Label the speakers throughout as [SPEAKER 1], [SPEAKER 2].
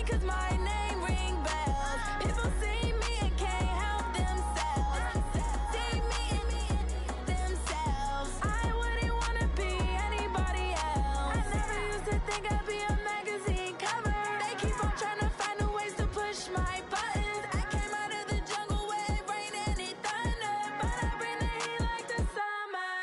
[SPEAKER 1] 'cause my name ring bells. People see me and can't help themselves. See me and themselves. I wouldn't wanna be anybody else. I never used to think I'd be a magazine cover. They keep on trying to find new ways to push my buttons. I came out of the jungle where it rained and it thunder, but I bring the heat like the summer.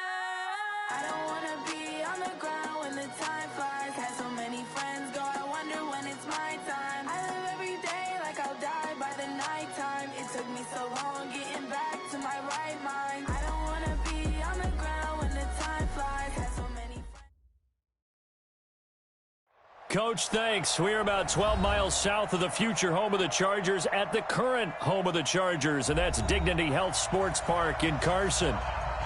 [SPEAKER 1] I don't wanna be on the ground when the time flies. Had so many friends go, I wonder when it's my time. I live every day like I'll die by the nighttime. It took me so long getting back to my right mind. I don't wanna be on the ground when the time flies. Had so many friends.
[SPEAKER 2] Coach, thanks. We're about 12 miles south of the future home of the Chargers at the current home of the Chargers, and that's Dignity Health Sports Park in Carson.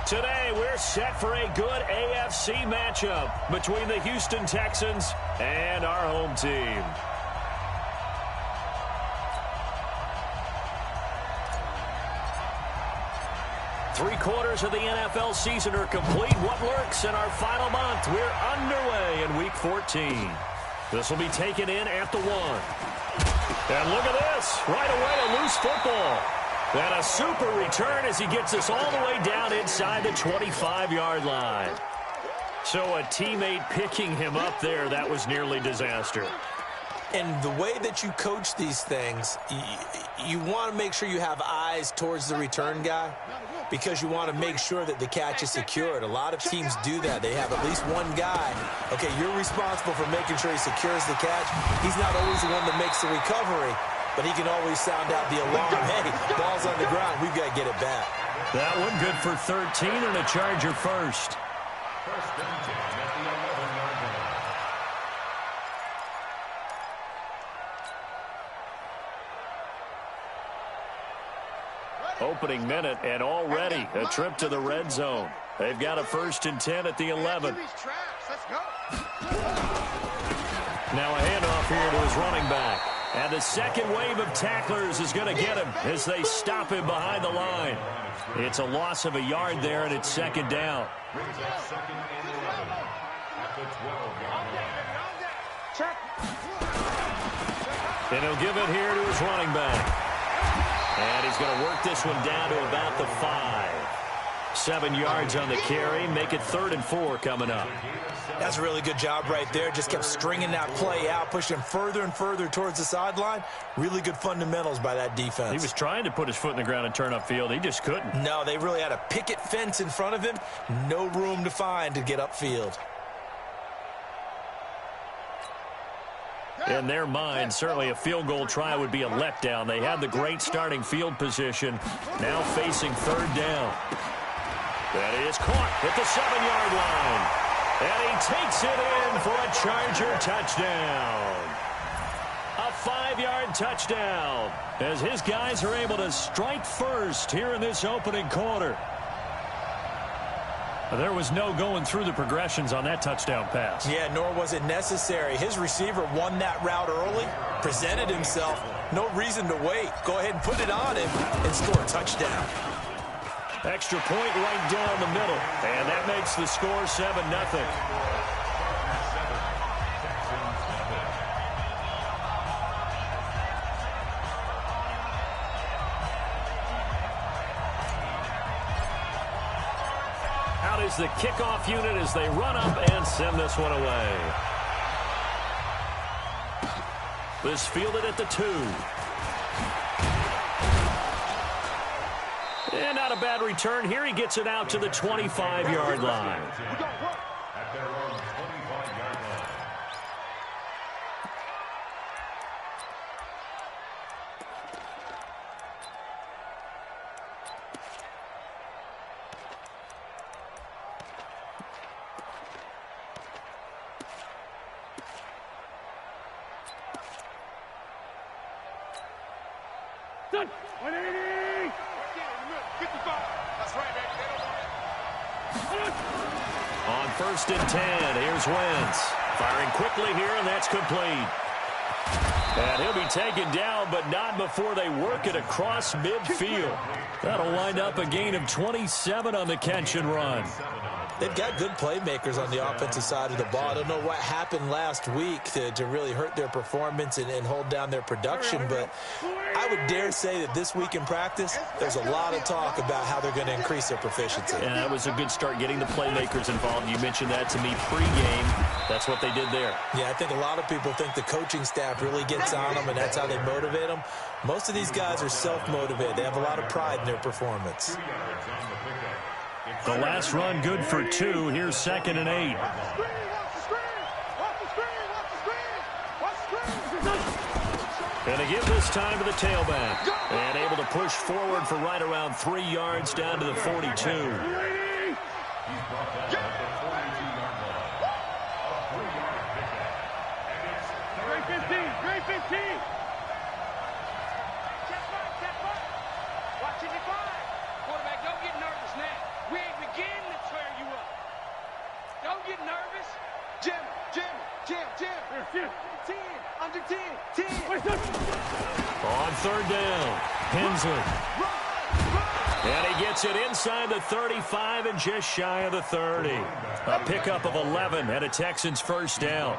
[SPEAKER 2] Today, we're set for a good AFC matchup between the Houston Texans and our home team. Three-quarters of the NFL season are complete. What lurks in our final month? We're underway in Week 14. This will be taken in at the 1. And look at this. Right away, a loose football. And a super return as he gets us all the way down inside the 25-yard line. So a teammate picking him up there, that was nearly disaster.
[SPEAKER 3] And the way that you coach these things, you want to make sure you have eyes towards the return guy because you want to make sure that the catch is secured. A lot of teams do that. They have at least one guy. Okay, you're responsible for making sure he secures the catch. He's not always the one that makes the recovery, but he can always sound out the alarm. Hey, ball's on the ground. We've got to get it back.
[SPEAKER 2] That one good for 13 and a Charger first.
[SPEAKER 4] First and 10 at the 11-yard line.
[SPEAKER 2] Opening minute, and already a trip to the red zone. They've got a 1st and 10 at the 11. Now a handoff here to his running back. And the second wave of tacklers is going to get him as they stop him behind the line. It's a loss of a yard there, and it's 2nd down.
[SPEAKER 4] Brings up 2nd and 11 at the 12-yard line.
[SPEAKER 2] And he'll give it here to his running back. And he's going to work this one down to about the 5. 7 yards on the carry. Make it 3rd and 4 coming up.
[SPEAKER 3] That's a really good job right there. Just kept stringing that play out, pushing further and further towards the sideline. Really good fundamentals by that defense.
[SPEAKER 2] He was trying to put his foot in the ground and turn upfield. He just couldn't.
[SPEAKER 3] No, they really had a picket fence in front of him. No room to find to get upfield.
[SPEAKER 2] In their mind, certainly a field goal try would be a letdown. They had the great starting field position, now facing 3rd down. That is caught at the 7-yard line. And he takes it in for a Charger touchdown. A 5-yard touchdown as his guys are able to strike first here in this opening quarter. There was no going through the progressions on that touchdown pass.
[SPEAKER 3] Yeah, nor was it necessary. His receiver won that route early, presented himself. No reason to wait. Go ahead and put it on him and score a touchdown.
[SPEAKER 2] Extra point right down the middle. And that makes the score 7-0. Out is the kickoff unit as they run up and send this one away. This fielded at the 2. And not a bad return. Here he gets it out to the 25-yard line.
[SPEAKER 4] At their own 25-yard line.
[SPEAKER 5] Done. 180. That's right, man.
[SPEAKER 2] On 1st and 10, here's Wentz. Firing quickly here, and that's complete. And he'll be taken down, but not before they work it across midfield. That'll wind up a gain of 27 on the catch and run.
[SPEAKER 3] They've got good playmakers on the offensive side of the ball. I don't know what happened last week to really hurt their performance and hold down their production, but I would dare say that this week in practice, there's a lot of talk about how they're going to increase their proficiency.
[SPEAKER 2] And that was a good start getting the playmakers involved. You mentioned that to me pregame. That's what they did there.
[SPEAKER 3] Yeah, I think a lot of people think the coaching staff really gets on them, and that's how they motivate them. Most of these guys are self-motivated. They have a lot of pride in their performance.
[SPEAKER 2] The last run good for 2. Here's 2nd and 8. And they give this time to the tailback. And able to push forward for right around 3 yards down to the 42.
[SPEAKER 5] He's brought down at the 42-yard line. A 3-yard pickup. And it's Great 15. Great 15.
[SPEAKER 6] Watch it define. Quarterback, don't get nervous now. We ain't beginning to tear you up. Don't get nervous. Jim.
[SPEAKER 5] 10.
[SPEAKER 6] 10. Under 10. 10.
[SPEAKER 2] On 3rd down, Hensley. And he gets it inside the 35 and just shy of the 30. A pickup of 11 and a Texans first down.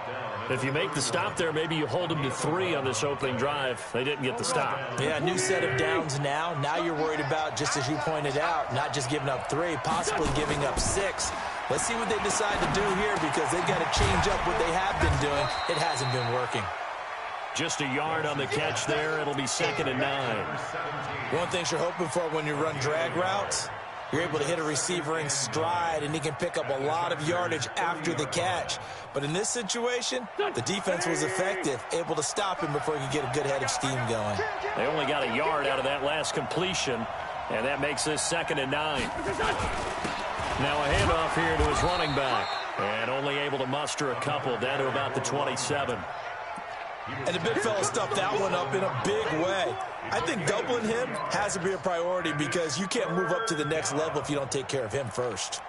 [SPEAKER 2] If you make the stop there, maybe you hold them to 3 on this opening drive. They didn't get the stop.
[SPEAKER 3] Yeah, new set of downs now. Now you're worried about, just as you pointed out, not just giving up 3, possibly giving up 6. Let's see what they decide to do here, because they've got to change up what they have been doing. It hasn't been working.
[SPEAKER 2] Just a yard on the catch there. It'll be 2nd and 9.
[SPEAKER 3] One of the things you're hoping for when you run drag routes, you're able to hit a receiver in stride, and he can pick up a lot of yardage after the catch. But in this situation, the defense was effective, able to stop him before he could get a good head of steam going.
[SPEAKER 2] They only got a yard out of that last completion, and that makes this 2nd and 9. Now a handoff here to his running back, and only able to muster a couple down to about the 27.
[SPEAKER 3] And the big fella stuffed that one up in a big way. I think doubling him has to be a priority, because you can't move up to the next level if you don't take care of him first.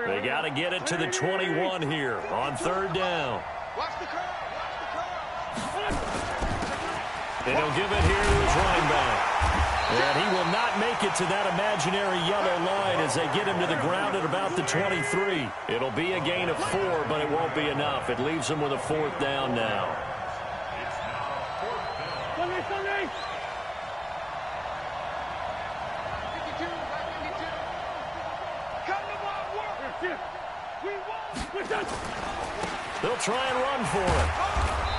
[SPEAKER 2] They got to get it to the 21 here on 3rd down.
[SPEAKER 6] Watch the curve.
[SPEAKER 2] And he'll give it here to his running back. And he will not make it to that imaginary yellow line as they get him to the ground at about the 23. It'll be a gain of 4, but it won't be enough. It leaves him with a 4th down now.
[SPEAKER 5] It's now 4th down.
[SPEAKER 6] Sunday. 52. Come to my work.
[SPEAKER 5] We won.
[SPEAKER 2] They'll try and run for it.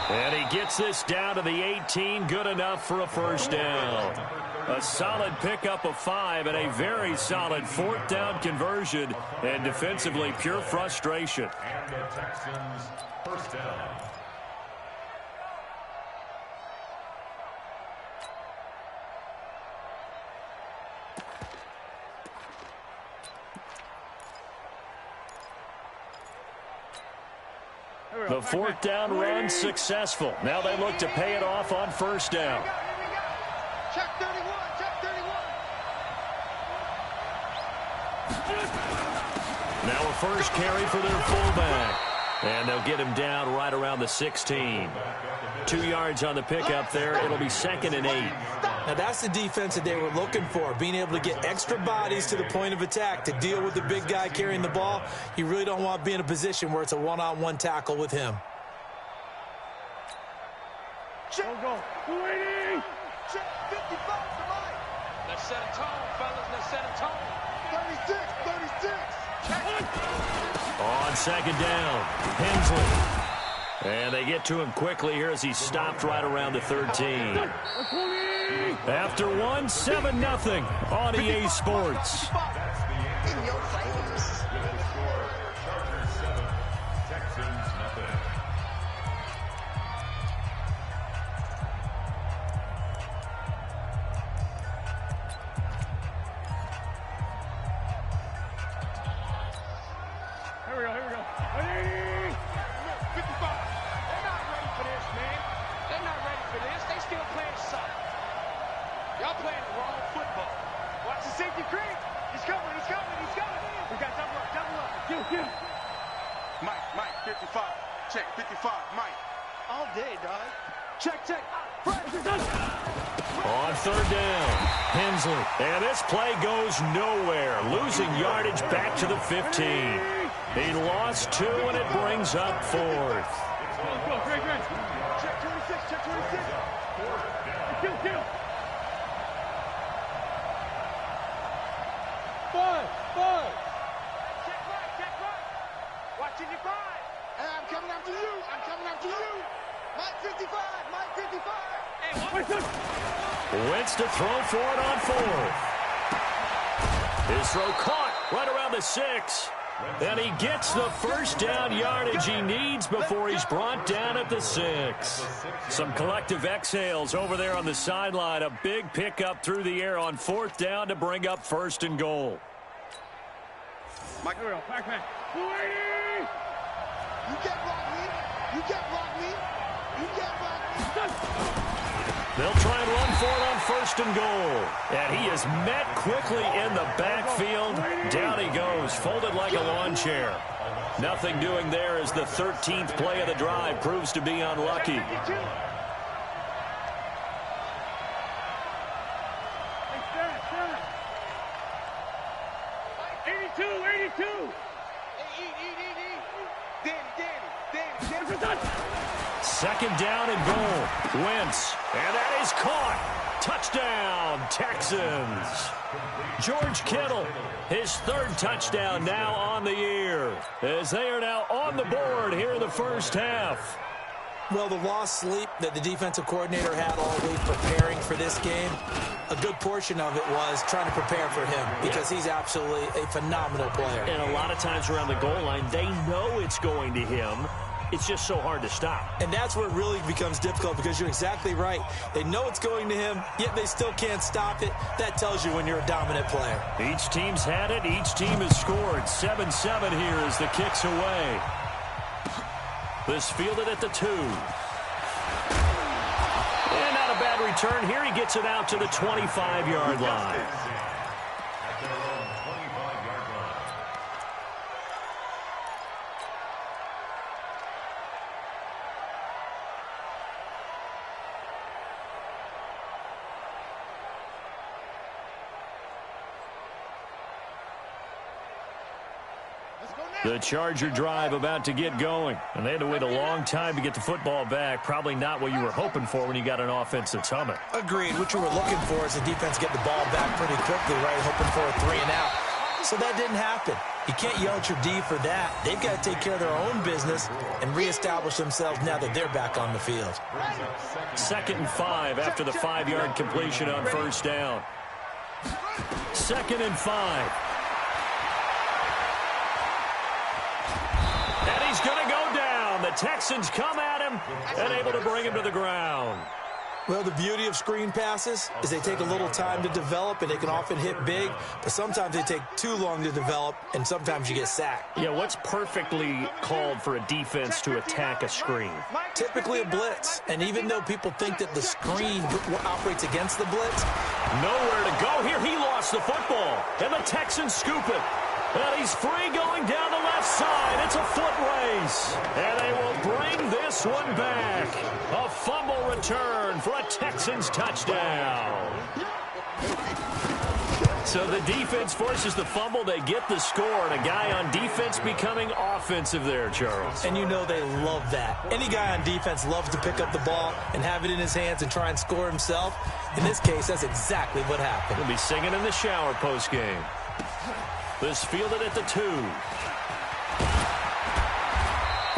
[SPEAKER 2] And he gets this down to the 18. Good enough for a first down. A solid pickup of 5 and a very solid 4th down conversion. And defensively, pure frustration.
[SPEAKER 5] And the Texans first down.
[SPEAKER 2] The 4th down run successful. Now they look to pay it off on first down.
[SPEAKER 6] Check 31.
[SPEAKER 2] Now a first carry for their fullback. And they'll get him down right around the 16. 2 yards on the pickup there. It'll be 2nd and 8.
[SPEAKER 3] Now that's the defense that they were looking for, being able to get extra bodies to the point of attack to deal with the big guy carrying the ball. You really don't want to be in a position where it's a one-on-one tackle with him.
[SPEAKER 5] Go. 280.
[SPEAKER 6] Check 55 to Mike. Let's set a tone, fellas. Let's set a tone. 36.
[SPEAKER 2] On 2nd down, Hensley. And they get to him quickly here as he's stopped right around the 13. After 1, 7-0 on EA Sports.
[SPEAKER 5] That's the end. In your face. With the score, Chargers 7, Texans nothing.
[SPEAKER 6] Here we go. 180. 55. They're not ready for this, man. They're not ready for this. They still playing soccer. Y'all playing the wrong football. Watch the safety creep. He's coming. We got double up.
[SPEAKER 5] Get him.
[SPEAKER 6] Mike, 55. Check, 55, Mike. all day, dog. Check.
[SPEAKER 2] On third down, Hensley. And this play goes nowhere, losing yardage back to the 15. He lost 2, and it brings up 4th.
[SPEAKER 5] Go, Greg. Check 26. Kill. 5.
[SPEAKER 6] Check right. Watching your 5. Hey, I'm coming after you. Mike 55. Hey,
[SPEAKER 2] Wentz to throw for it on 4th. His throw caught right around the 6. And he gets the first down yardage he needs before he's brought down at the 6. Some collective exhales over there on the sideline. A big pickup through the air on 4th down to bring up 1st and goal.
[SPEAKER 5] Mike, back. 280.
[SPEAKER 6] You can't block me.
[SPEAKER 2] They'll try and run for it on 1st and goal. And he is met quickly in the backfield. Down he goes, folded like a lawn chair. Nothing doing there as the 13th play of the drive proves to be unlucky.
[SPEAKER 5] 82.
[SPEAKER 6] Danny.
[SPEAKER 2] 2nd down and goal. Wentz. And that is caught. Touchdown, Texans. George Kittle, his 3rd touchdown now on the year, as they are now on the board here in the first half.
[SPEAKER 3] Well, the lost sleep that the defensive coordinator had all week preparing for this game, a good portion of it was trying to prepare for him because he's absolutely a phenomenal player.
[SPEAKER 2] And a lot of times around the goal line, they know it's going to him. It's just so hard to stop.
[SPEAKER 3] And that's where it really becomes difficult because you're exactly right. They know it's going to him, yet they still can't stop it. That tells you when you're a dominant player.
[SPEAKER 2] Each team's had it. Each team has scored. 7-7 here as the kick's away. This fielded at the 2. And not a bad return here. He gets it out to the 25-yard line. The Charger drive about to get going. And they had to wait a long time to get the football back. Probably not what you were hoping for when you got an offense that's humming.
[SPEAKER 3] Agreed. What you were looking for is the defense get the ball back pretty quickly, right? Hoping for a 3 and out. So that didn't happen. You can't yell at your D for that. They've got to take care of their own business and reestablish themselves now that they're back on the field.
[SPEAKER 2] 2nd and 5 after the 5-yard completion on 1st down. 2nd and 5. And he's going to go down. The Texans come at him and able to bring him to the ground.
[SPEAKER 3] Well, the beauty of screen passes is they take a little time to develop, and they can often hit big, but sometimes they take too long to develop, and sometimes you get sacked.
[SPEAKER 2] Yeah, what's perfectly called for a defense to attack a screen?
[SPEAKER 3] Typically a blitz, and even though people think that the screen operates against the blitz,
[SPEAKER 2] nowhere to go here. He lost the football, and the Texans scoop it. And he's free going down the left side. It's a foot race. And they will bring this one back. A fumble return for a Texans touchdown. So the defense forces the fumble. They get the score. And a guy on defense becoming offensive there, Charles.
[SPEAKER 3] And you know they love that. Any guy on defense loves to pick up the ball and have it in his hands and try and score himself. In this case, that's exactly what happened.
[SPEAKER 2] He'll be singing in the shower postgame. This fielded at the 2.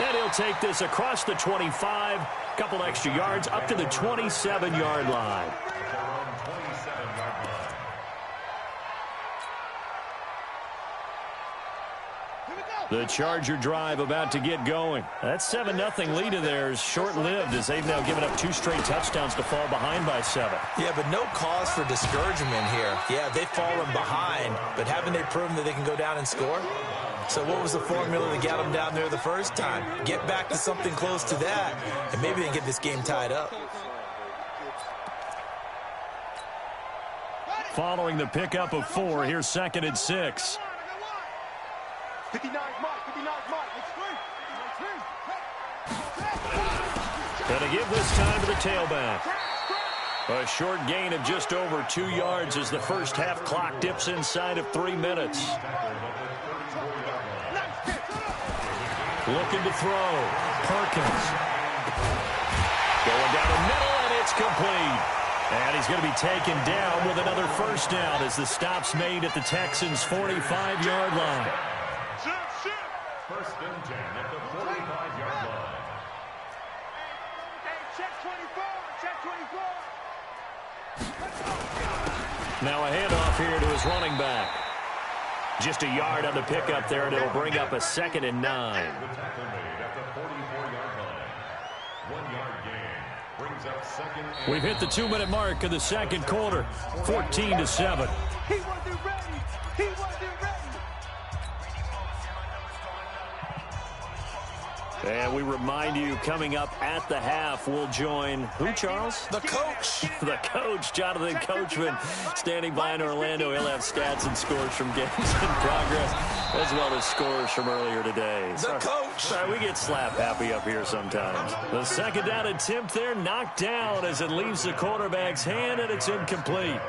[SPEAKER 2] And he'll take this across the 25. Couple extra yards up to the 27-yard line. The Charger drive about to get going. That 7-0 lead of theirs short-lived as they've now given up 2 straight touchdowns to fall behind by 7.
[SPEAKER 3] Yeah, but no cause for discouragement here. Yeah, they've fallen behind, but haven't they proven that they can go down and score? So what was the formula that got them down there the first time? Get back to something close to that, and maybe they can get this game tied up.
[SPEAKER 2] Following the pickup of 4, here's 2nd and 6.
[SPEAKER 6] 59 Mike, it's free.
[SPEAKER 2] Going to give this time to the tailback. A short gain of just over 2 yards as the first half clock dips inside of 3 minutes. Looking to throw. Perkins. Going down the middle, and it's complete. And he's going to be taken down with another first down as the stop's made at the Texans' 45-yard line.
[SPEAKER 4] First and 10 at the 45-yard line.
[SPEAKER 6] Check 24, check 24.
[SPEAKER 2] Now a handoff here to his running back. Just a yard on the pickup there, and it'll bring up a 2nd and 9.
[SPEAKER 4] The tackle made at the 44-yard line. 1 yard gain brings up 2nd and
[SPEAKER 2] We've hit the 2-minute mark of the second quarter, 14-7.
[SPEAKER 6] He wasn't ready. He wasn't ready.
[SPEAKER 2] And we remind you, coming up at the half, we'll join who, Charles?
[SPEAKER 3] The coach.
[SPEAKER 2] The coach, Jonathan Coachman, standing by in Orlando. He'll have stats and scores from games in progress, as well as scores from earlier today.
[SPEAKER 3] The coach.
[SPEAKER 2] Sorry, we get slap happy up here sometimes. The second down attempt there, knocked down as it leaves the quarterback's hand, and it's incomplete.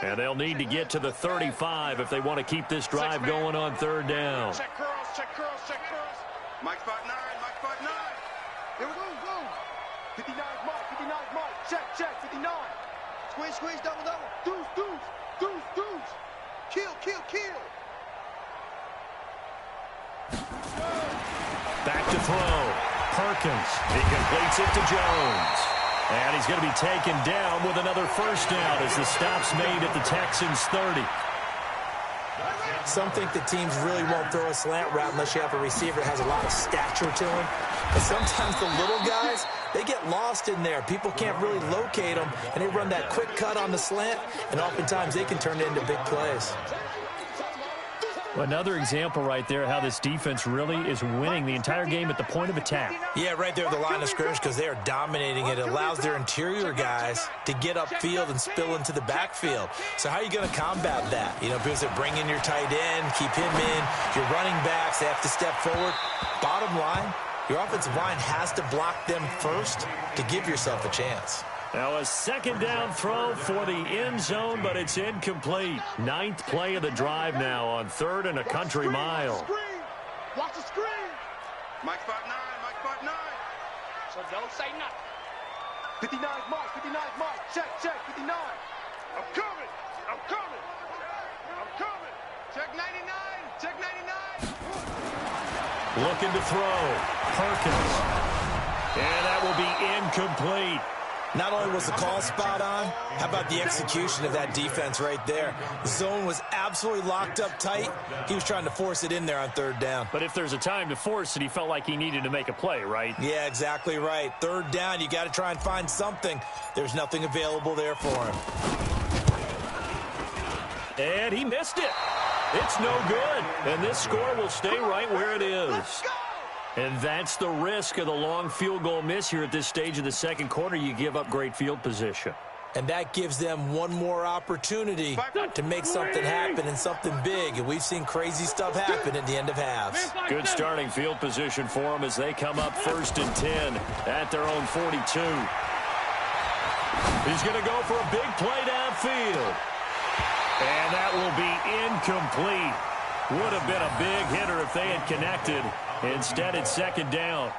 [SPEAKER 2] And they'll need to get to the 35 if they want to keep this drive going on third down.
[SPEAKER 6] Check curls, check curls, check curls.
[SPEAKER 7] Mike spot 9, Mike spot 9.
[SPEAKER 6] Here we go. 59's Mike, 59's Mike. Check, 59.
[SPEAKER 7] Squeeze, squeeze, double, double.
[SPEAKER 6] Deuce. Kill.
[SPEAKER 2] Back to throw. Perkins. He completes it to Jones. And he's going to be taken down with another first down as the stop's made at the Texans' 30.
[SPEAKER 3] Some think the teams really won't throw a slant route unless you have a receiver that has a lot of stature to him. But sometimes the little guys, they get lost in there. People can't really locate them, and they run that quick cut on the slant, and oftentimes they can turn it into big plays.
[SPEAKER 2] Another example right there how this defense really is winning the entire game at the point of attack.
[SPEAKER 3] Yeah, right there at the line of scrimmage because they are dominating it. It allows their interior guys to get upfield and spill into the backfield. So how are you going to combat that? You know, because they bring in your tight end, keep him in, your running backs, they have to step forward. Bottom line, your offensive line has to block them first to give yourself a chance.
[SPEAKER 2] Now a second down throw for the end zone, but it's incomplete. 9th play of the drive now on 3rd and a country mile.
[SPEAKER 6] Watch the screen.
[SPEAKER 7] Mike spot 9, Mike spot 9.
[SPEAKER 6] So don't say nothing. 59's Mike. Check, 59. I'm coming.
[SPEAKER 7] Check 99, check 99.
[SPEAKER 2] Looking to throw. Perkins. And that will be incomplete.
[SPEAKER 3] Not only was the call spot on, how about the execution of that defense right there? The zone was absolutely locked up tight. He was trying to force it in there on 3rd down.
[SPEAKER 2] But if there's a time to force it, he felt like he needed to make a play, right?
[SPEAKER 3] Yeah, exactly right. 3rd down, you got to try and find something. There's nothing available there for him.
[SPEAKER 2] And he missed it. It's no good. And this score will stay right where it is. And that's the risk of the long field goal miss here at this stage of the second quarter. You give up great field position.
[SPEAKER 3] And that gives them one more opportunity to make something happen and something big. And we've seen crazy stuff happen at the end of halves.
[SPEAKER 2] Good starting field position for them as they come up 1st and 10 at their own 42. He's going to go for a big play downfield. And that will be incomplete. Would have been a big hitter if they had connected. Instead, it's 2nd down.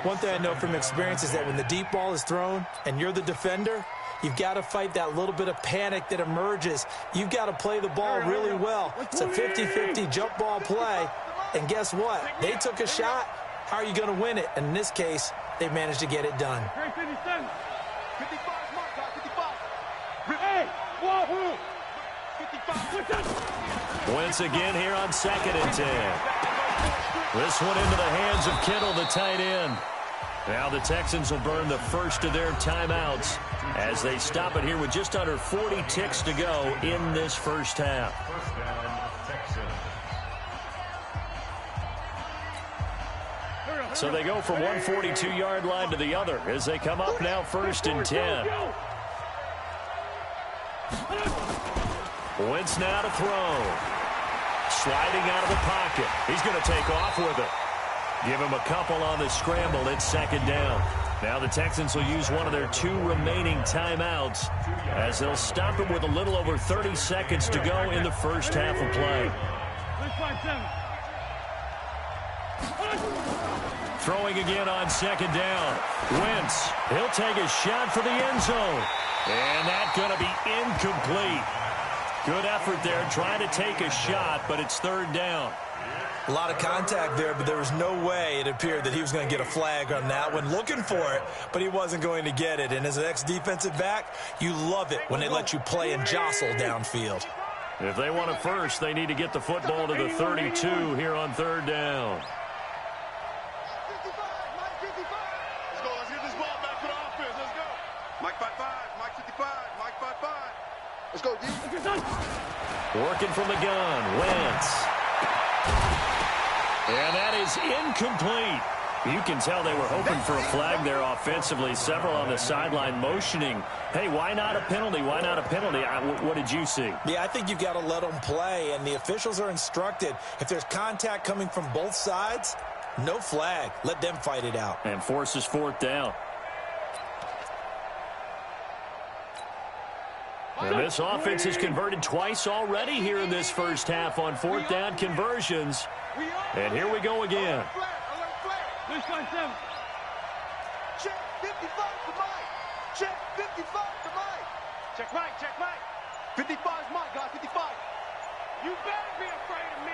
[SPEAKER 3] One thing I know from experience is that when the deep ball is thrown and you're the defender, you've got to fight that little bit of panic that emerges. You've got to play the ball really well. It's a 50-50 jump ball play. And guess what? They took a shot. How are you going to win it? And in this case, they managed to get it done.
[SPEAKER 6] 55's Mike, 55. Hey, whoa. 55.
[SPEAKER 2] Once again here on 2nd and 10. This one into the hands of Kittle, the tight end. Now the Texans will burn the first of their timeouts as they stop it here with just under 40 ticks to go in this first half.
[SPEAKER 4] First down, Texans.
[SPEAKER 2] So they go from one 42-yard line to the other as they come up now 1st and 10. Wentz now to throw. Sliding out of the pocket. He's going to take off with it. Give him a couple on the scramble. It's second down. Now the Texans will use one of their 2 remaining timeouts as they'll stop him with a little over 30 seconds to go in the first half of play. Throwing again on second down. Wentz, he'll take a shot for the end zone. And that's going to be incomplete. Good effort there, trying to take a shot, but it's third down.
[SPEAKER 3] A lot of contact there, but there was no way it appeared that he was going to get a flag on that one. Looking for it, but he wasn't going to get it. And as an ex-defensive back, you love it when they let you play and jostle downfield.
[SPEAKER 2] If they want it first, they need to get the football to the 32 here on third down.
[SPEAKER 7] Let's get this ball back to the offense. Let's go. Mike 5-5, Mike 55, Mike 5-5. Let's go, D.
[SPEAKER 2] Working from the gun, Wentz. And that is incomplete. You can tell they were hoping for a flag there offensively. Several on the sideline motioning, hey, why not a penalty? Why not a penalty? What did you see?
[SPEAKER 3] Yeah, I think you've got to let them play, and the officials are instructed. If there's contact coming from both sides, no flag. Let them fight it out.
[SPEAKER 2] And forces fourth down. And this offense has converted twice already here in this first half on fourth down conversions. And here we go again.
[SPEAKER 6] Check 55 to Mike. Check 55 to Mike. Check right, check right. 55 is Mike, guys, 55. You better be afraid of me.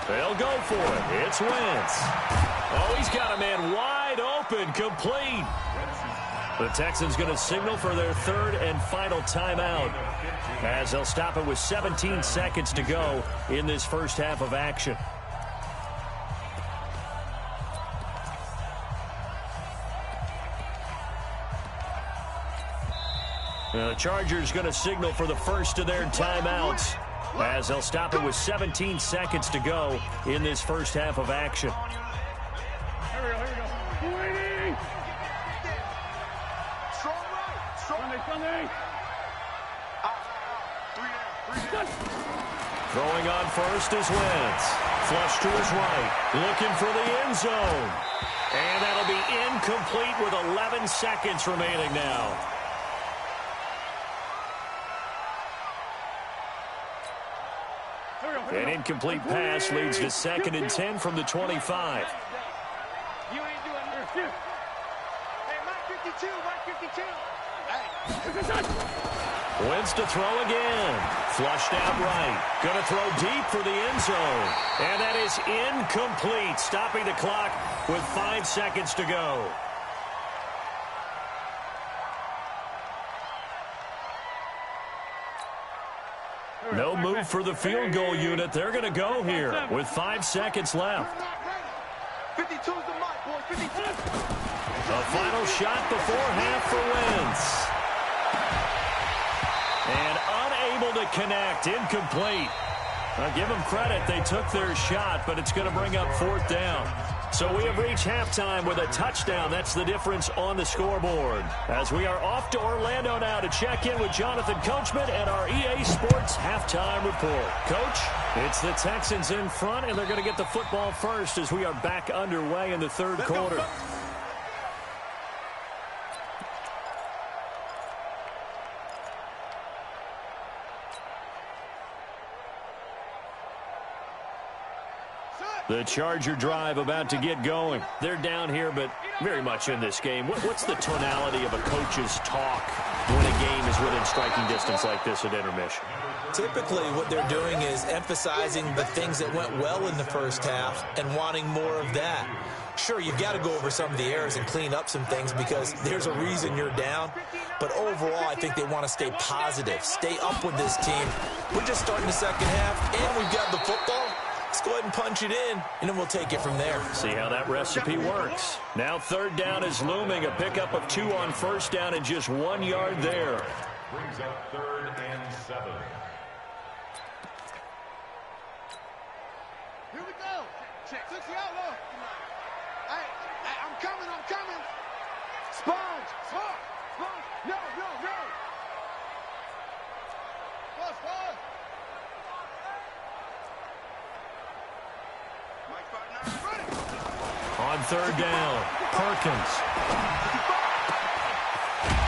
[SPEAKER 2] They'll go for it. It's Wentz. Oh, he's got a man wide open, complete. The Texans going to signal for their third and final timeout as they'll stop it with 17 seconds to go in this first half of action. Now the Chargers going to signal for the first of their timeouts as they'll stop it with 17 seconds to go in this first half of action.
[SPEAKER 5] Here we go. Waiting.
[SPEAKER 6] Strong right.
[SPEAKER 5] Sunday.
[SPEAKER 6] Three down.
[SPEAKER 2] Throwing on first is Wentz. Flush to his right. Looking for the end zone. And that'll be incomplete with 11 seconds remaining now. An incomplete pass leads to 2nd and 10 from the 25.
[SPEAKER 6] You ain't doing this. Hey, Mike 52, Mike 52. Hey.
[SPEAKER 2] Wentz to throw again. Flushed out right. Going to throw deep for the end zone. And that is incomplete. Stopping the clock with 5 seconds to go. No move for the field goal unit. They're going to go here with 5 seconds left.
[SPEAKER 6] 52's the Mike, boys. 52.
[SPEAKER 2] A final shot before half for Wentz. And unable to connect. Incomplete. I'll give them credit. They took their shot, but it's going to bring up fourth down. So we have reached halftime with a touchdown. That's the difference on the scoreboard. As we are off to Orlando now to check in with Jonathan Coachman and our EA Sports halftime report. Coach, it's the Texans in front, and they're going to get the football first as we are back underway in the third quarter. The Charger drive about to get going. They're down here, but very much in this game. What's the tonality of a coach's talk when a game is within striking distance like this at intermission?
[SPEAKER 3] Typically, what they're doing is emphasizing the things that went well in the first half and wanting more of that. Sure, you've got to go over some of the errors and clean up some things because there's a reason you're down. But overall, I think they want to stay positive, stay up with this team. We're just starting the second half, and we've got the football. Let's go ahead and punch it in, and then we'll take it from there.
[SPEAKER 2] See how that recipe works. Now third down is looming. A pickup of 2 on first down and just 1 yard there.
[SPEAKER 4] Brings up 3rd and 7.
[SPEAKER 6] Here we go. Check. 60 out low. Hey, I'm coming. Sponge. No. Sponge.
[SPEAKER 7] Mike 5-9.
[SPEAKER 2] third down. Perkins.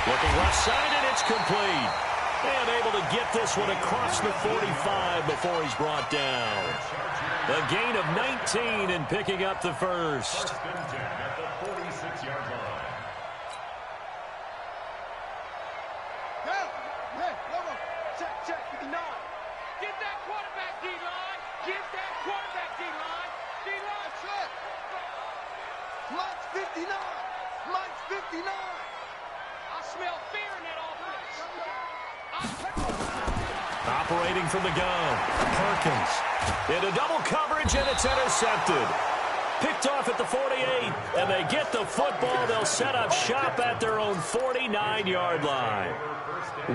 [SPEAKER 2] Looking left side, and it's complete. And able to get this one across the 45 before he's brought down. The gain of 19 and picking up the first.
[SPEAKER 4] First and 10 at the 46-yard line.
[SPEAKER 6] Check, 59. Get that quarterback, D-line. Get that quarterback, D-line. D-line, check. Mike's 59. Mike's 59. I smell fear in that offense.
[SPEAKER 2] Operating from the gun. Perkins. Into double coverage, and it's intercepted. Picked off at the 48, and they get the football. They'll set up shop at their own 49-yard line.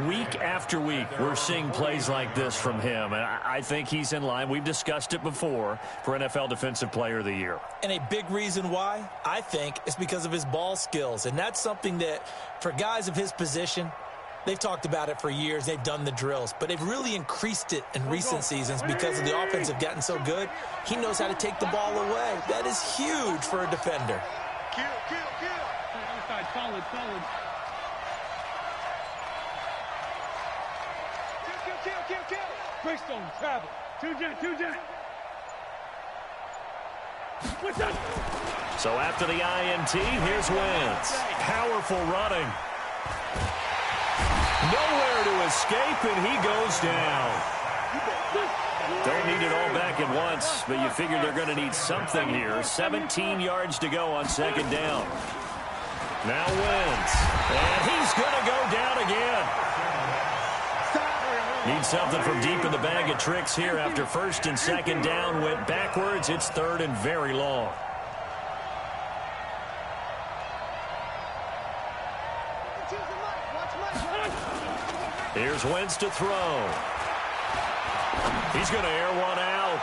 [SPEAKER 2] Week after week, we're seeing plays like this from him, and I think he's in line. We've discussed it before for NFL Defensive Player of the Year.
[SPEAKER 3] And a big reason why, I think, is because of his ball skills. And that's something that, for guys of his position, they've talked about it for years. They've done the drills. But they've really increased it in recent seasons because of the offense have gotten so good. He knows how to take the ball away. That is huge for a defender.
[SPEAKER 6] Kill. Solid. Kill. Greystone, travel. Two jet.
[SPEAKER 2] So after the INT, here's Wentz. Powerful running. Nowhere to escape, and he goes down. Don't need it all back at once, but you figure they're going to need something here. 17 yards to go on second down. Now Wentz, and he's going to go down again. Need something from deep in the bag of tricks here after first and second down went backwards. It's third and very long. Here's Wentz to throw. He's going to air one out.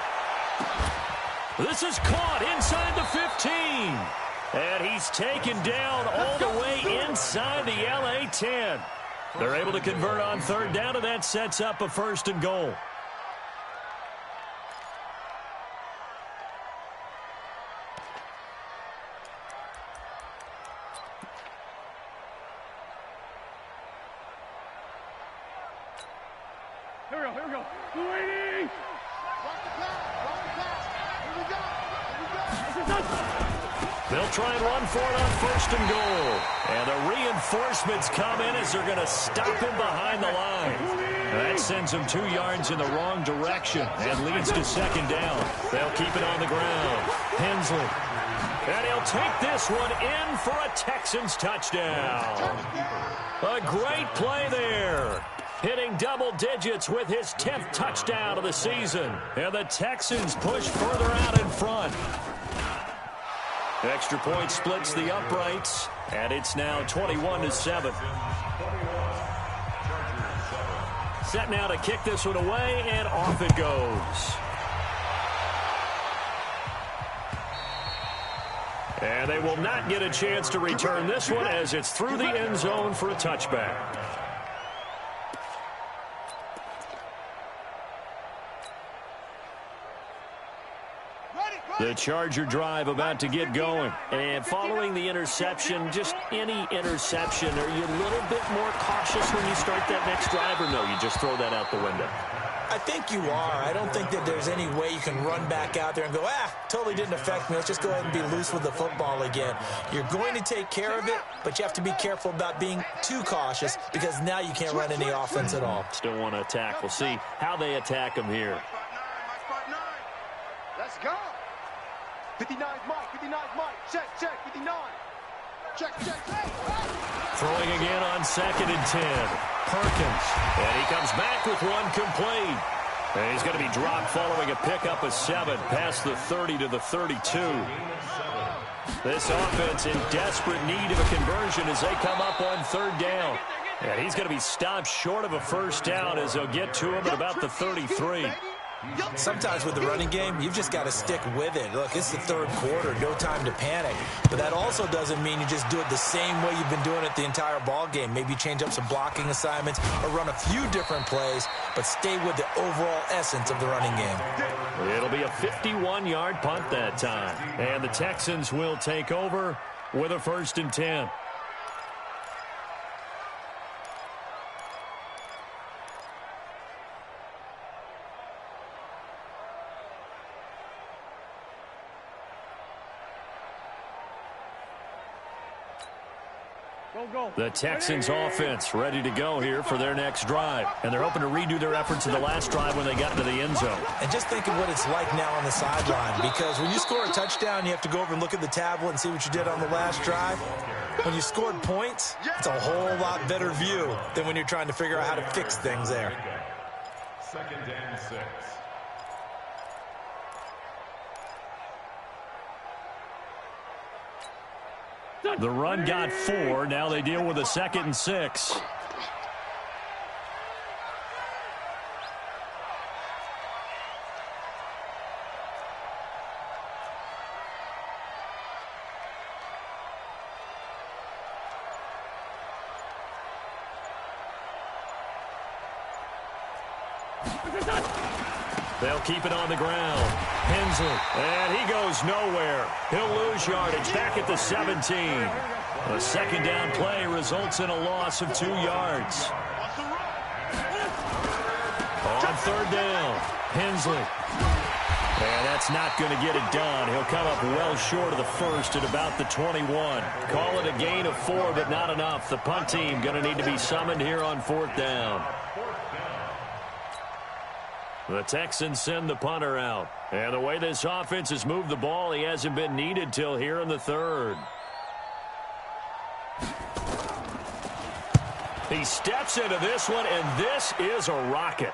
[SPEAKER 2] This is caught inside the 15. And he's taken down all the way inside the LA 10. They're able to convert on third down, and that sets up a first and goal.
[SPEAKER 5] Here we go. 280.
[SPEAKER 2] They'll try and run for it on first and goal. And the reinforcements come in as they're going to stop him behind the line. That sends him 2 yards in the wrong direction and leads to second down. They'll keep it on the ground. Hensley. And he'll take this one in for a Texans touchdown. A great play there. Hitting double digits with his 10th touchdown of the season. And the Texans push further out in front. Extra point splits the uprights, and it's now 21-7. Set now to kick this one away, and off it goes. And they will not get a chance to return this one as it's through the end zone for a touchback. The Charger drive about to get going. And following the interception, just any interception, are you a little bit more cautious when you start that next drive, or no, you just throw that out the window?
[SPEAKER 3] I think you are. I don't think that there's any way you can run back out there and go, totally didn't affect me. Let's just go ahead and be loose with the football again. You're going to take care of it, but you have to be careful about being too cautious because now you can't run any offense at all.
[SPEAKER 2] Still want to attack. We'll see how they attack him here.
[SPEAKER 6] Let's go. 59 Mike. Check, 59. Check.
[SPEAKER 2] Throwing again on second and 10. Perkins. And he comes back with one complete. And he's going to be dropped following a pickup of 7 past the 30 to the 32. This offense in desperate need of a conversion as they come up on third down. And he's going to be stopped short of a first down as they'll get to him at about the 33.
[SPEAKER 3] Sometimes with the running game, you've just got to stick with it. Look, it's the third quarter, no time to panic. But that also doesn't mean you just do it the same way you've been doing it the entire ball game. Maybe change up some blocking assignments or run a few different plays, but stay with the overall essence of the running game.
[SPEAKER 2] It'll be a 51-yard punt that time. And the Texans will take over with a 1st and 10. The Texans offense ready to go here for their next drive. And they're hoping to redo their efforts in the last drive when they got into the end zone.
[SPEAKER 3] And just think of what it's like now on the sideline, because when you score a touchdown, you have to go over and look at the tablet and see what you did on the last drive. When you scored points, it's a whole lot better view than when you're trying to figure out how to fix things there.
[SPEAKER 4] 2nd and 6.
[SPEAKER 2] The run got 4. Now they deal with a 2nd and 6. They'll keep it on the ground. Hensley, and he goes nowhere. He'll lose yardage back at the 17. A 2nd down play results in a loss of 2 yards. On 3rd down, Hensley. And that's not going to get it done. He'll come up well short of the 1st at about the 21. Call it a gain of 4, but not enough. The punt team going to need to be summoned here on 4th down. The Texans send the punter out. And the way this offense has moved the ball, he hasn't been needed till here in the 3rd. He steps into this one, and this is a rocket.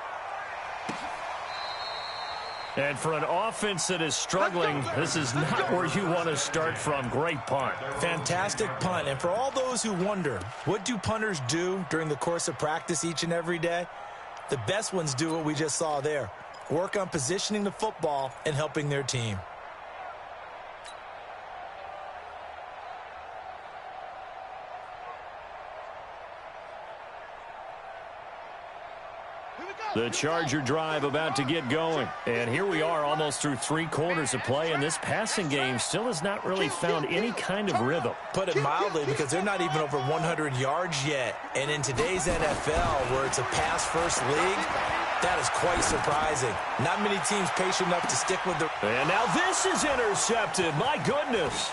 [SPEAKER 2] And for an offense that is struggling, this is not where you want to start from. Great punt.
[SPEAKER 3] Fantastic punt. And for all those who wonder, what do punters do during the course of practice each and every day? The best ones do what we just saw there. Work on positioning the football and helping their team.
[SPEAKER 2] The Charger drive about to get going. And here we are almost through 3 quarters of play, and this passing game still has not really found any kind of rhythm.
[SPEAKER 3] Put it mildly, because they're not even over 100 yards yet. And in today's NFL, where it's a pass-first league, that is quite surprising. Not many teams patient enough to stick with the...
[SPEAKER 2] And now this is intercepted. My goodness.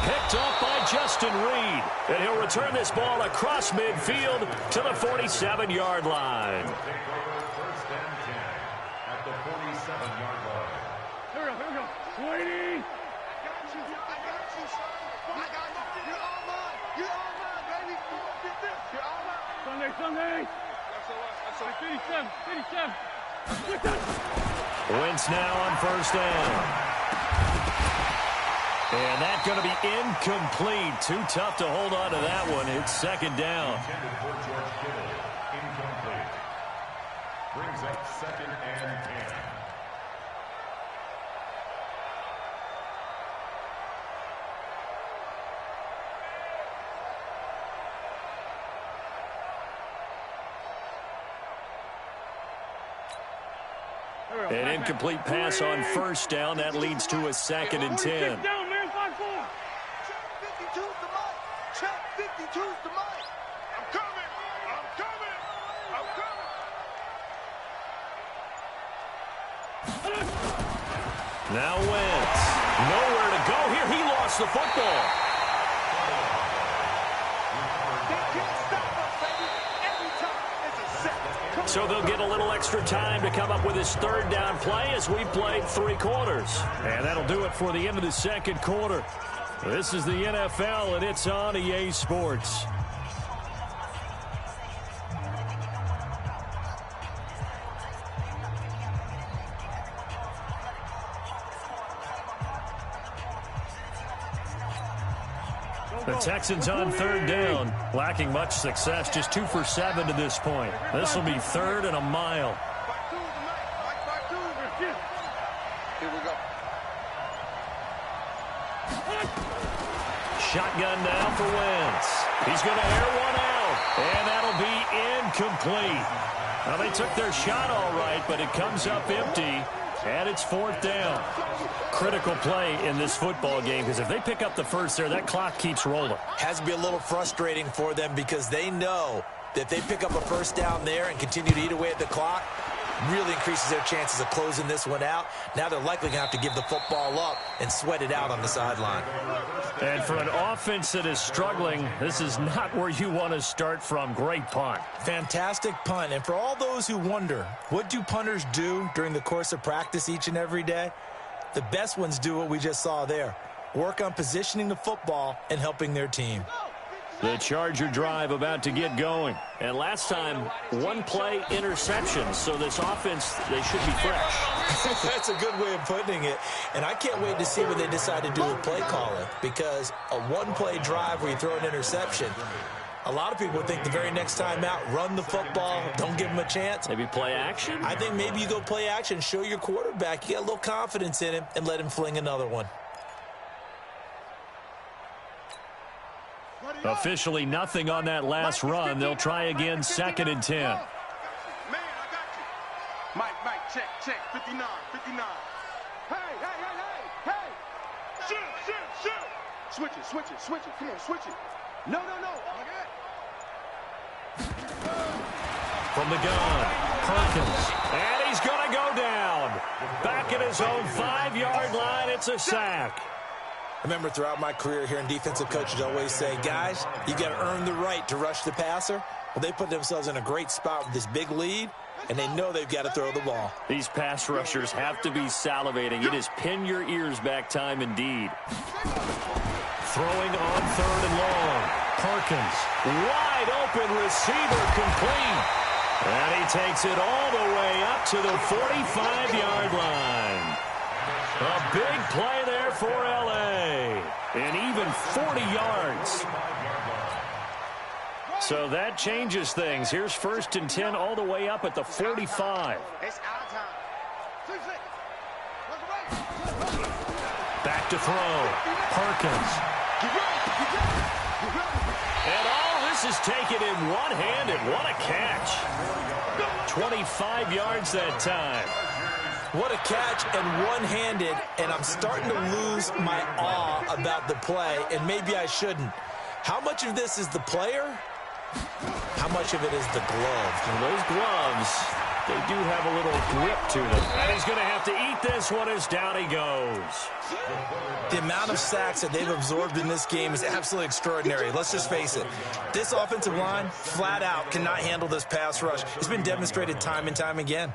[SPEAKER 2] Picked up by Justin Reed. And he'll return this ball across midfield to the 47-yard line.
[SPEAKER 5] Sunday.
[SPEAKER 2] Wentz now on 1st down. And that's going to be incomplete. Too tough to hold on to that one. It's 2nd down.
[SPEAKER 4] Incomplete. Brings up 2nd and 10.
[SPEAKER 2] An incomplete pass on 1st down. That leads to a 2nd and 10.
[SPEAKER 5] Check
[SPEAKER 7] 52's the mic. Check 52's the mic. I'm coming. I'm coming. I'm coming.
[SPEAKER 2] Now Wentz. Nowhere to go here. He lost the football.
[SPEAKER 7] They can't stop us, baby. Every time it's a set.
[SPEAKER 2] So they'll get a little extra time to come up with his 3rd down play as we played 3 quarters. And that'll do it for the end of the 2nd quarter. This is the NFL, and it's on EA Sports. The Texans on 3rd down, lacking much success, just 2 for 7 to this point. This will be 3rd and a mile. shotgun now for Wentz. He's going to air one out, and that'll be incomplete. Now, they took their shot all right, but it comes up empty, and it's 4th down. Critical play in this football game, because if they pick up the first there, that clock keeps rolling.
[SPEAKER 3] Has to be a little frustrating for them because they know that if they pick up a first down there and continue to eat away at the clock, really increases their chances of closing this one out. Now they're likely going to have to give the football up and sweat it out on the sideline.
[SPEAKER 2] And for an offense that is struggling, this is not where you want to start from. Great punt.
[SPEAKER 3] Fantastic punt. And for all those who wonder, what do punters do during the course of practice each and every day? The best ones do what we just saw there. Work on positioning the football and helping their team.
[SPEAKER 2] The Charger drive about to get going. And last time, one play interception. So this offense, they should be fresh.
[SPEAKER 3] That's a good way of putting it. And I can't wait to see what they decide to do with play calling. Because a one-play drive where you throw an interception, a lot of people would think the very next time out, run the football, don't give them a chance.
[SPEAKER 2] Maybe play action?
[SPEAKER 3] I think maybe you go play action, show your quarterback, you got a little confidence in him, and let him fling another one.
[SPEAKER 2] Officially nothing on that last run. They'll try again, 2nd and 10.
[SPEAKER 7] Man, I got you. Mike, check. 59. Hey. Shoot. Switch it. Come on, switch it. No.
[SPEAKER 2] From the gun, Perkins. And he's going to go down. Back at his own 5-yard line, it's a sack.
[SPEAKER 3] I remember throughout my career hearing defensive coaches always say, guys, you got to earn the right to rush the passer. Well, they put themselves in a great spot with this big lead, and they know they've got to throw the ball.
[SPEAKER 2] These pass rushers have to be salivating. It is pin your ears back time indeed. Throwing on 3rd and long. Perkins, wide open receiver, complete. And he takes it all the way up to the 45-yard line. A big play there for L.A. And even 40 yards. So that changes things. Here's 1st and 10 all the way up at the 45.
[SPEAKER 6] It's our time.
[SPEAKER 2] Back to throw. Perkins. And all this is taken in one-handed. What a catch. 25 yards that time.
[SPEAKER 3] What a catch and one-handed, and I'm starting to lose my awe about the play, and maybe I shouldn't. How much of this is the player? How much of it is the glove?
[SPEAKER 2] And those gloves, they do have a little grip to them. And he's going to have to eat this one as down he goes.
[SPEAKER 3] The amount of sacks that they've absorbed in this game is absolutely extraordinary. Let's just face it. This offensive line, flat out, cannot handle this pass rush. It's been demonstrated time and time again.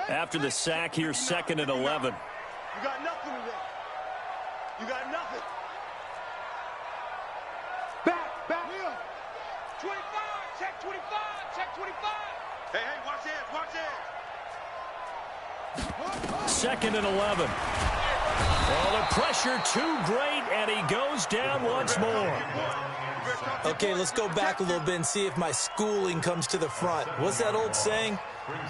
[SPEAKER 2] After the sack, here's 2nd and 11.
[SPEAKER 7] You got nothing today. You got nothing.
[SPEAKER 6] Back. 25, check 25.
[SPEAKER 7] Hey, watch this.
[SPEAKER 2] 2nd and 11. Well, the pressure too great, and he goes down once more.
[SPEAKER 3] Okay, let's go back a little bit and see if my schooling comes to the front. What's that old saying?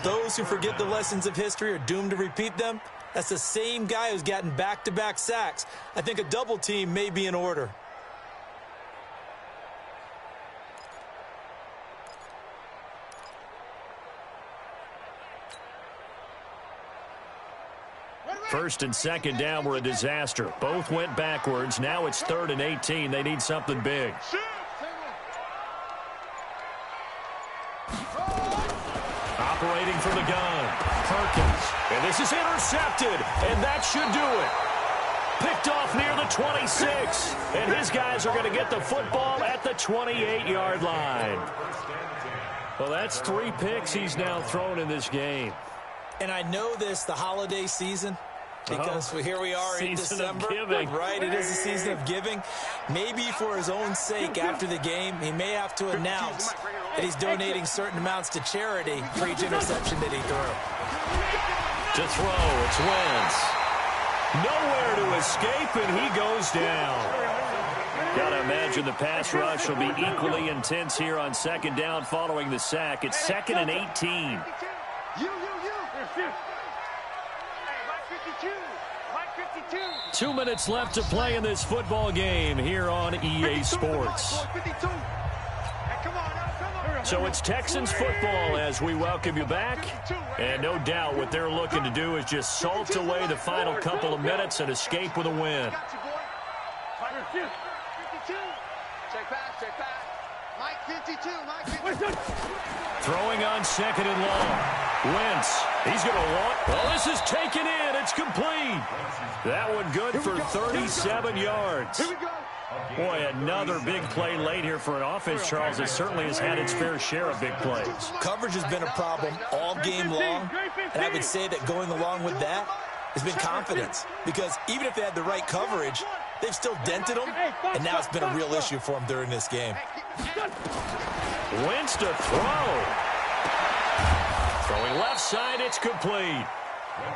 [SPEAKER 3] Those who forget the lessons of history are doomed to repeat them. That's the same guy who's gotten back-to-back sacks. I think a double team may be in order.
[SPEAKER 2] First and 2nd down were a disaster. Both went backwards. Now it's 3rd and 18. They need something big. Operating from the gun, Perkins. And this is intercepted, and that should do it. Picked off near the 26, and his guys are going to get the football at the 28-yard line. Well, that's 3 picks he's now thrown in this game.
[SPEAKER 3] And I know this, the holiday season, because here we are in December. Right, it is a season of giving. Maybe for his own sake after the game, he may have to announce that he's donating certain amounts to charity for each interception that he threw.
[SPEAKER 2] To throw, it's Wentz. Nowhere to escape, and he goes down. Got to imagine the pass rush will be equally intense here on 2nd down following the sack. It's 2nd and 18.
[SPEAKER 6] You. Hey, Mike 52.
[SPEAKER 2] 2 minutes left to play in this football game here on EA Sports. So it's Texans football as we welcome you back. And no doubt what they're looking to do is just salt away the final couple of minutes and escape with a win.
[SPEAKER 6] Check back. Mike 52, Mike 52.
[SPEAKER 2] Throwing on second and long. Wentz, he's going to want. Well, this is taken in. It's complete. That one good for 37 yards.
[SPEAKER 6] Here we go.
[SPEAKER 2] Boy, another big play late here for an offense, Charles. It certainly has had its fair share of big plays.
[SPEAKER 3] Coverage has been a problem all game long, and I would say that going along with that has been confidence. Because even if they had the right coverage, they've still dented them, and now it's been a real issue for them during this game.
[SPEAKER 2] Wentz to throw. Throwing left side, it's complete.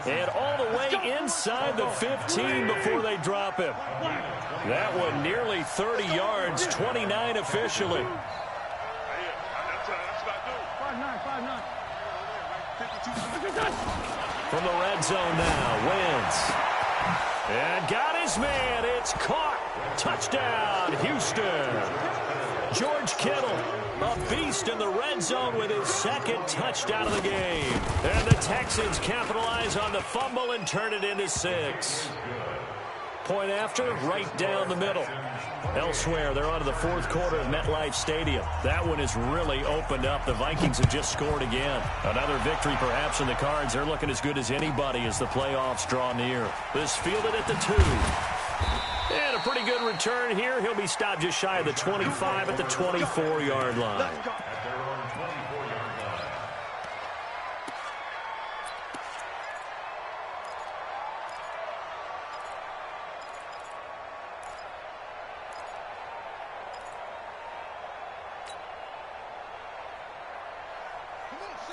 [SPEAKER 2] And all the way inside the 15 before they drop him. That one nearly 30 yards, 29 officially. From the red zone now, Wentz. And got his man. It's caught. Touchdown, Houston. George Kittle, a beast in the red zone with his second touchdown of the game. And the Texans capitalize on the fumble and turn it into 6. Point after, right down the middle. Elsewhere, they're on to the fourth quarter of MetLife Stadium. That one has really opened up. The Vikings have just scored again. Another victory perhaps in the cards. They're looking as good as anybody as the playoffs draw near. This fielded at the 2. And a pretty good return here. He'll be stopped just shy of the 25 at the 24-yard line.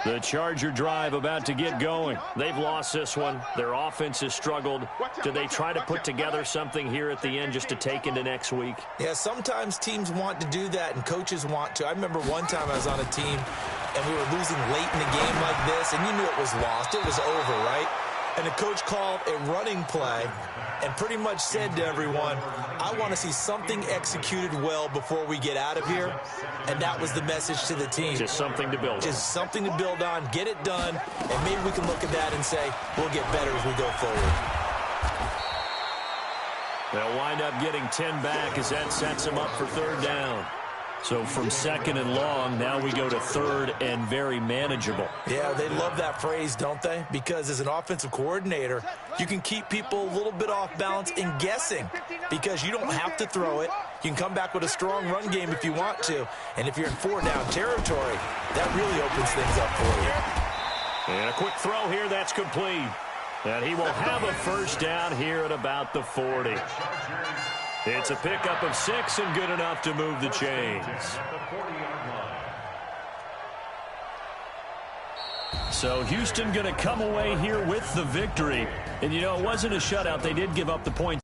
[SPEAKER 2] The Charger drive about to get going. They've lost this one. Their offense has struggled. Do they try to put together something here at the end just to take into next week?
[SPEAKER 3] Yeah, sometimes teams want to do that and coaches want to. I remember one time I was on a team and we were losing late in the game like this, and you knew it was lost. It was over, right? And the coach called a running play and pretty much said to everyone, I want to see something executed well before we get out of here. And that was the message to the team.
[SPEAKER 2] Just something to build on.
[SPEAKER 3] Just something to build on, get it done, and maybe we can look at that and say, we'll get better as we go forward.
[SPEAKER 2] They'll wind up getting 10 back as that sets them up for third down. So from second and long, now we go to third and very manageable.
[SPEAKER 3] Yeah, they love that phrase, don't they? Because as an offensive coordinator, you can keep people a little bit off balance and guessing because you don't have to throw it. You can come back with a strong run game if you want to. And if you're in 4-down territory, that really opens things up for you.
[SPEAKER 2] And a quick throw here, that's complete. And he will have a first down here at about the 40. It's a pickup of 6 and good enough to move the chains. So Houston going to come away here with the victory. And, you know, it wasn't a shutout. They did give up the points.